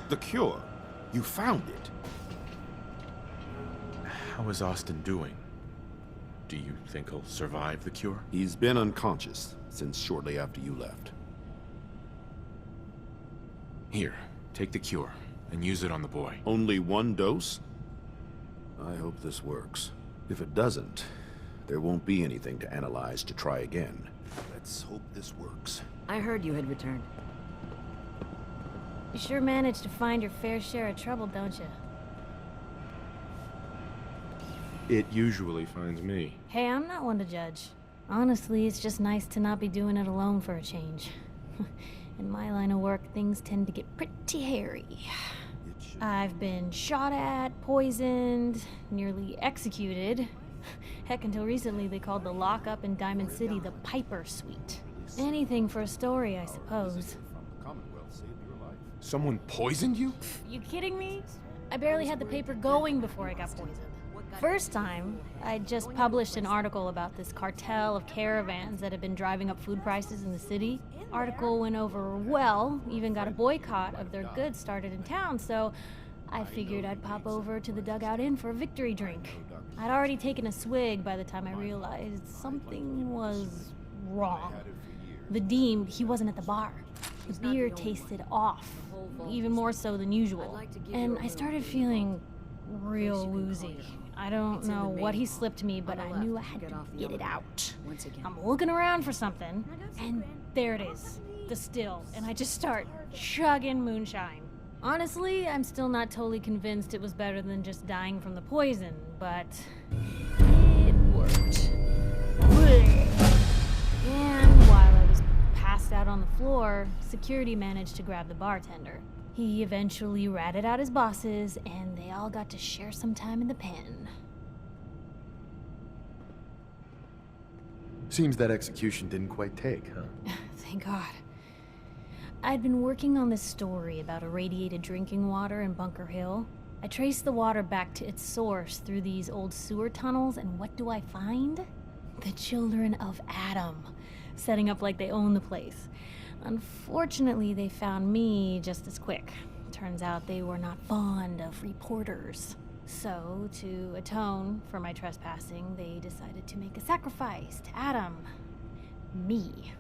The cure. You found it. How is Austin doing? Do you think he'll survive the cure? He's been unconscious since shortly after you left. Here, take the cure, and use it on the boy. Only one dose? I hope this works. If it doesn't, there won't be anything to analyze to try again. Let's hope this works. I heard you had returned. You sure managed to find your fair share of trouble, don't you? It usually finds me. Hey, I'm not one to judge. Honestly, it's just nice to not be doing it alone for a change. In my line of work, things tend to get pretty hairy. I've been shot at, poisoned, nearly executed. Heck, until recently they called the lockup in Diamond City the Piper Suite. Anything for a story, I suppose. Someone poisoned you? You kidding me? I barely had the paper going before I got poisoned. First time, I just published an article about this cartel of caravans that had been driving up food prices in the city. Article went over well, even got a boycott of their goods started in town, so I figured I'd pop over to the Dugout Inn for a victory drink. I'd already taken a swig by the time I realized something was wrong. The Deem, he wasn't at the bar. The beer tasted off, even more so than usual. And I started feeling real woozy. I don't know what he slipped me, but I knew I had to get it out. I'm looking around for something, and there it is, the still, and I just start chugging moonshine. Honestly, I'm still not totally convinced it was better than just dying from the poison, but it worked. And while I was passed out on the floor, security managed to grab the bartender. He eventually ratted out his bosses, and they all got to share some time in the pen. Seems that execution didn't quite take, huh? Thank God. I'd been working on this story about irradiated drinking water in Bunker Hill. I traced the water back to its source through these old sewer tunnels, and what do I find? The children of Adam, setting up like they own the place. Unfortunately, they found me just as quick. Turns out they were not fond of reporters. So, to atone for my trespassing, they decided to make a sacrifice to Adam. Me.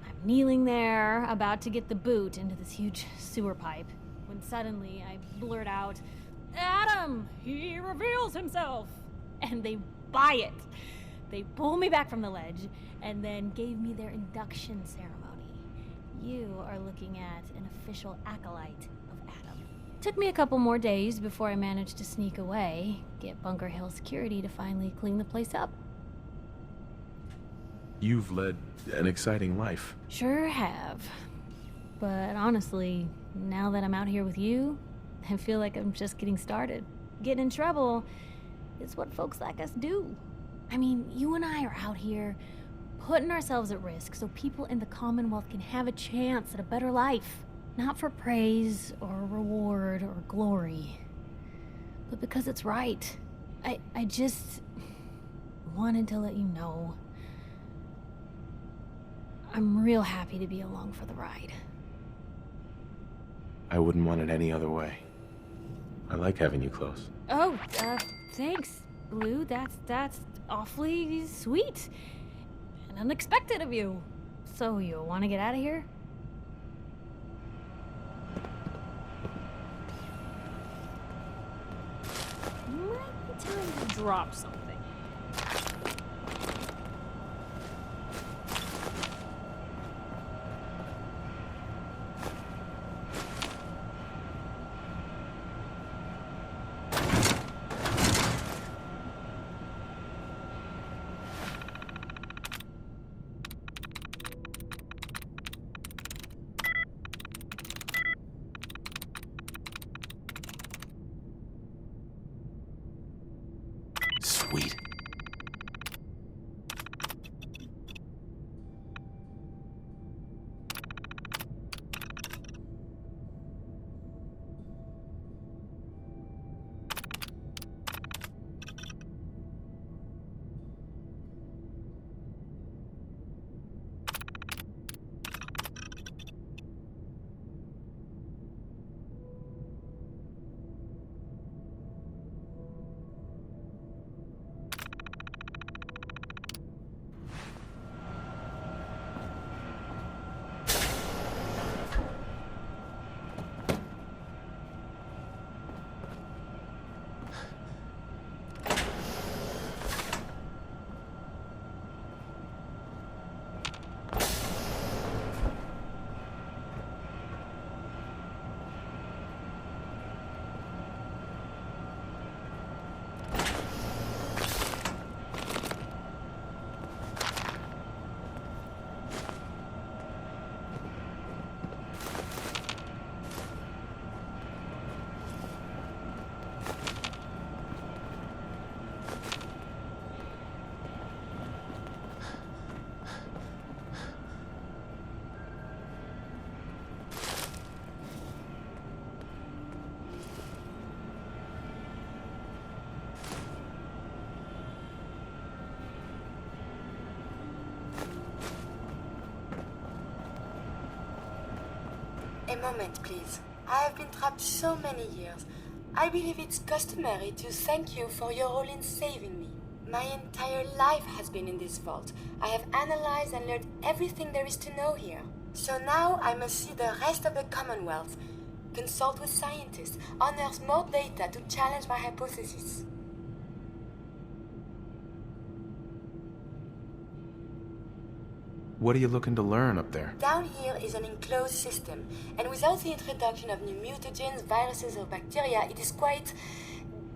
I'm kneeling there, about to get the boot into this huge sewer pipe, when suddenly I blurt out, "Adam! He reveals himself!" And they buy it. They pull me back from the ledge, and then gave me their induction ceremony. You are looking at an official acolyte of Adam. Took me a couple more days before I managed to sneak away, get Bunker Hill security to finally clean the place up. You've led an exciting life. Sure have. But honestly, now that I'm out here with you, I feel like I'm just getting started. Getting in trouble is what folks like us do. I mean, you and I are out here putting ourselves at risk so people in the Commonwealth can have a chance at a better life. Not for praise or reward or glory, but because it's right. I just wanted to let you know I'm real happy to be along for the ride. I wouldn't want it any other way. I like having you close. Oh, thanks, Blue. That's awfully sweet. And unexpected of you. So you want to get out of here? Might be time to drop something. Sweet. moment, please. I have been trapped so many years. I believe it's customary to thank you for your role in saving me. My entire life has been in this vault. I have analyzed and learned everything there is to know here. So now I must see the rest of the Commonwealth, consult with scientists, unearth more data to challenge my hypothesis. What are you looking to learn up there? Down here is an enclosed system, and without the introduction of new mutagens, viruses, or bacteria, it is quite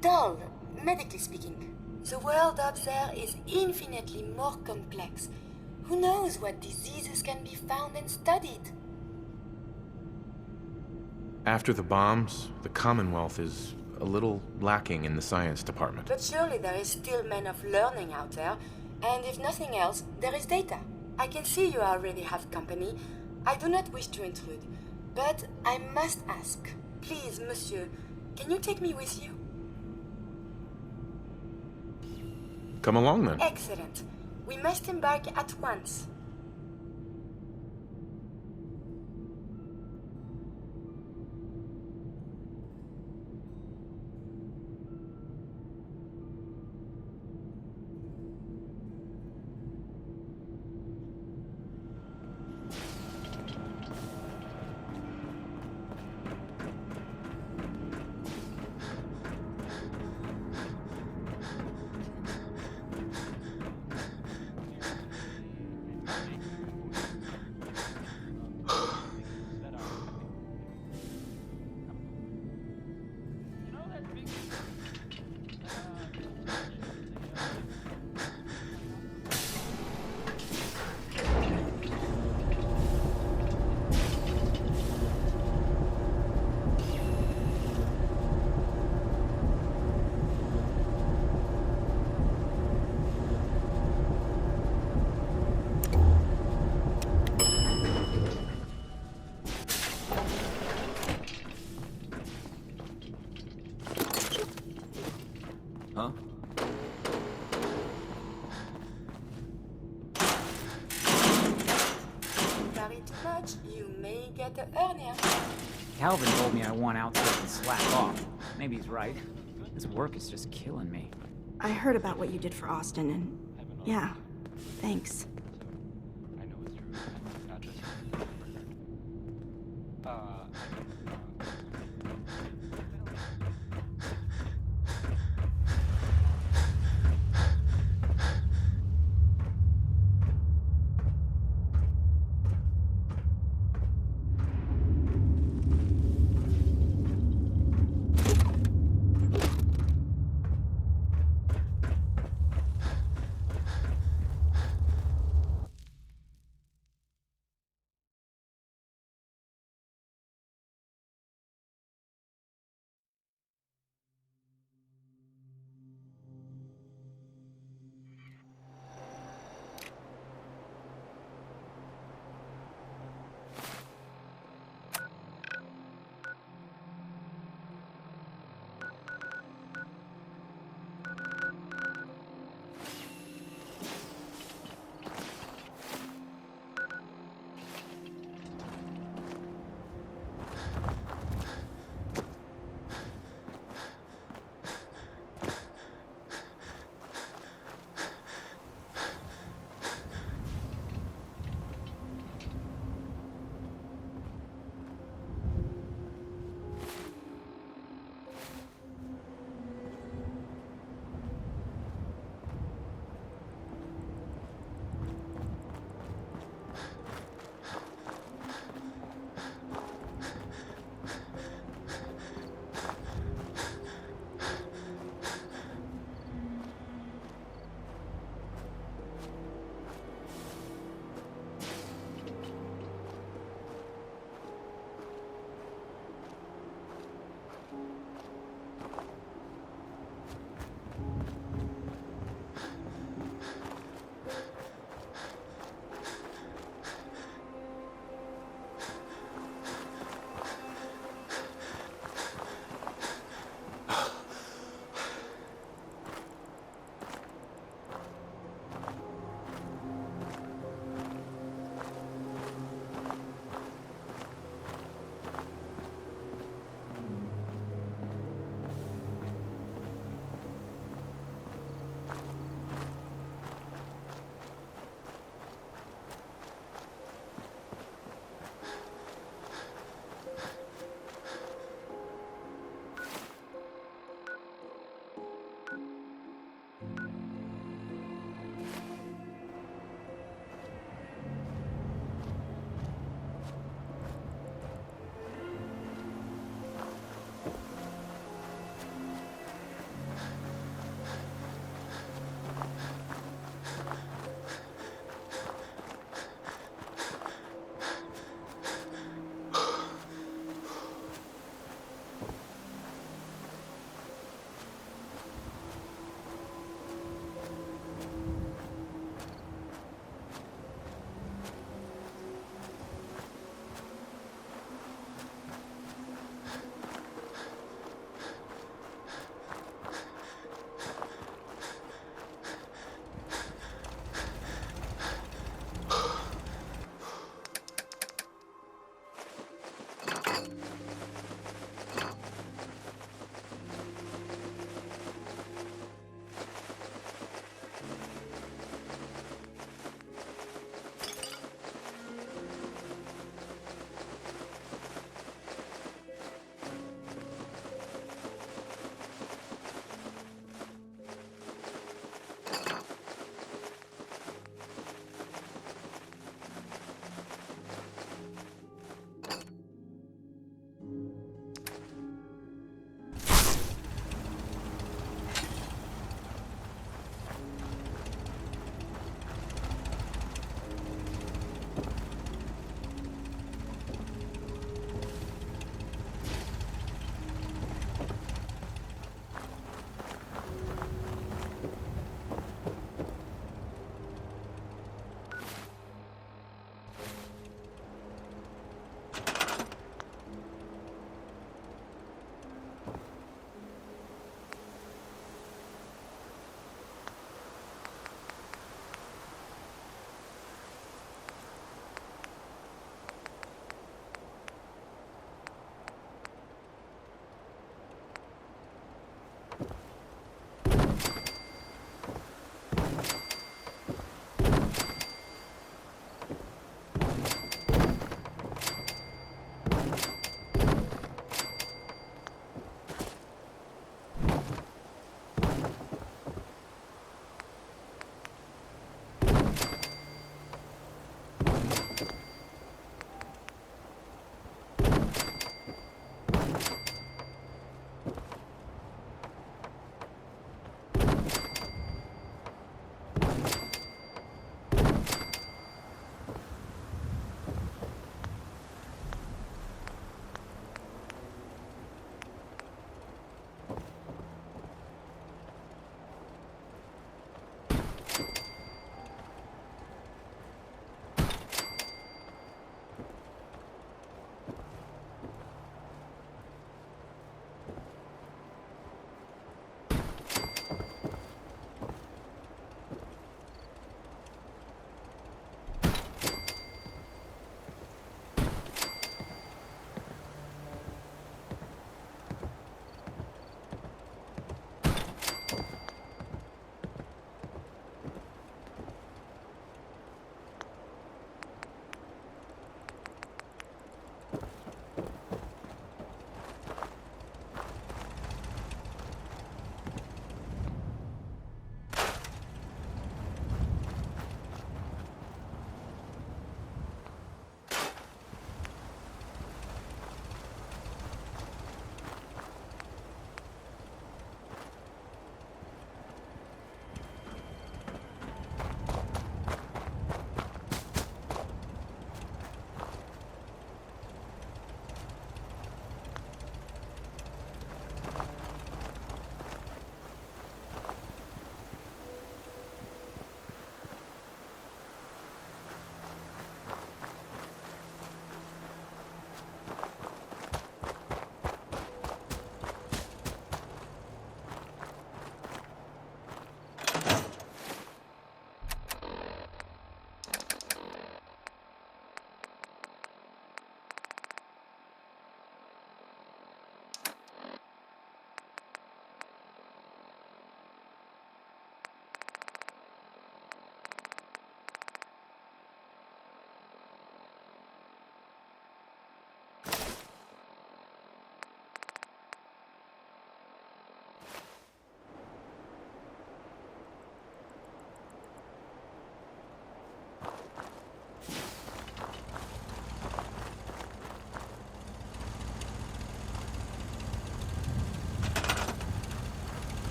dull, medically speaking. The world up there is infinitely more complex. Who knows what diseases can be found and studied? After the bombs, the Commonwealth is a little lacking in the science department. But surely there is still men of learning out there, and if nothing else, there is data. I can see you already have company. I do not wish to intrude, but I must ask. Please, monsieur, can you take me with you? Come along then. Excellent. We must embark at once. Huh? Carry too much, you may get a hernia. Calvin told me I want out so I can slack off. Maybe he's right. This work is just killing me. I heard about what you did for Austin, and yeah, thanks. I know it's true. Not just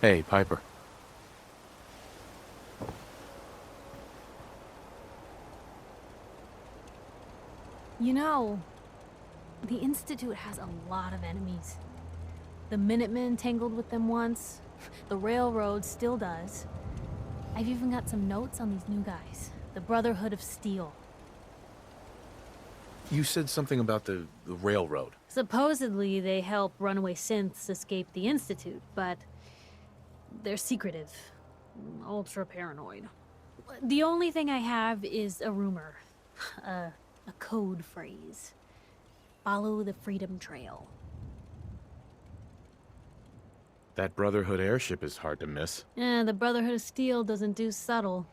Hey, Piper. You know, the Institute has a lot of enemies. The Minutemen tangled with them once. The Railroad still does. I've even got some notes on these new guys. The Brotherhood of Steel. You said something about the railroad. Supposedly, they help runaway synths escape the Institute, but they're secretive. Ultra paranoid. The only thing I have is a rumor. A code phrase. Follow the Freedom Trail. That Brotherhood airship is hard to miss. The Brotherhood of Steel doesn't do subtle.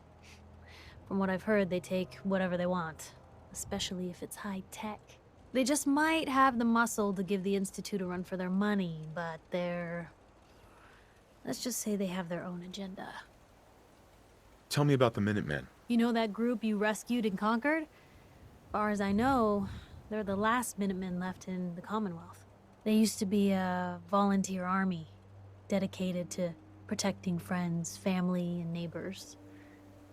From what I've heard, they take whatever they want. Especially if it's high-tech. They just might have the muscle to give the Institute a run for their money, but they're... let's just say they have their own agenda. Tell me about the Minutemen. You know that group you rescued and conquered? As far as I know, they're the last Minutemen left in the Commonwealth. They used to be a volunteer army, dedicated to protecting friends, family, and neighbors.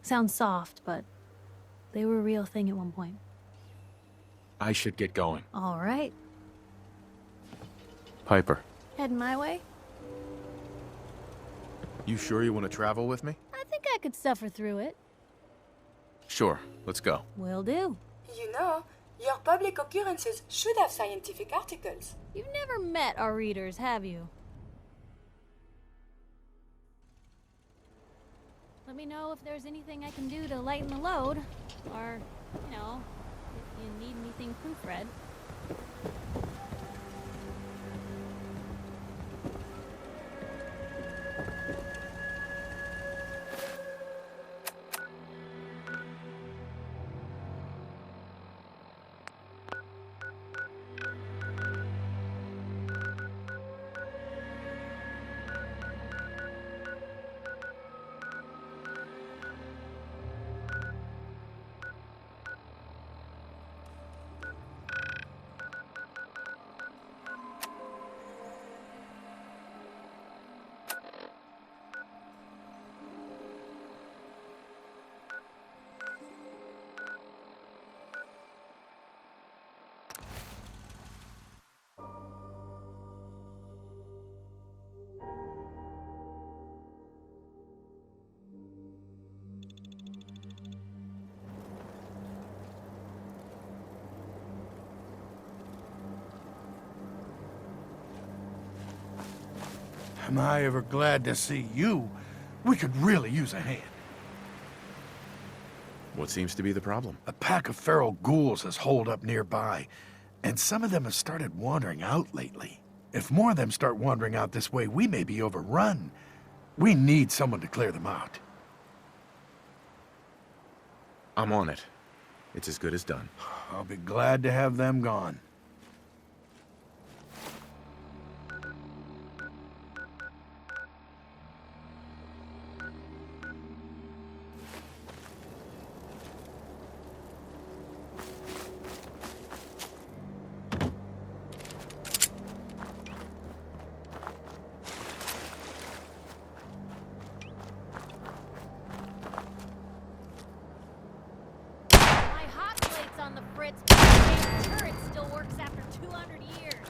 Sounds soft, but they were a real thing at one point. I should get going. All right. Piper, Heading my way? you sure you want to travel with me? I think I could suffer through it. Sure, let's go. Will do. You know, your public occurrences should have scientific articles. You've never met our readers, have you? Let me know if there's anything I can do to lighten the load. Or, you know, if you need anything proofread. Am I ever glad to see you? We could really use a hand. What seems to be the problem? A pack of feral ghouls has holed up nearby, and some of them have started wandering out lately. If more of them start wandering out this way, we may be overrun. We need someone to clear them out. I'm on it. It's as good as done. I'll be glad to have them gone. My hot plate's on the fritz, but the damn turret still works after 200 years.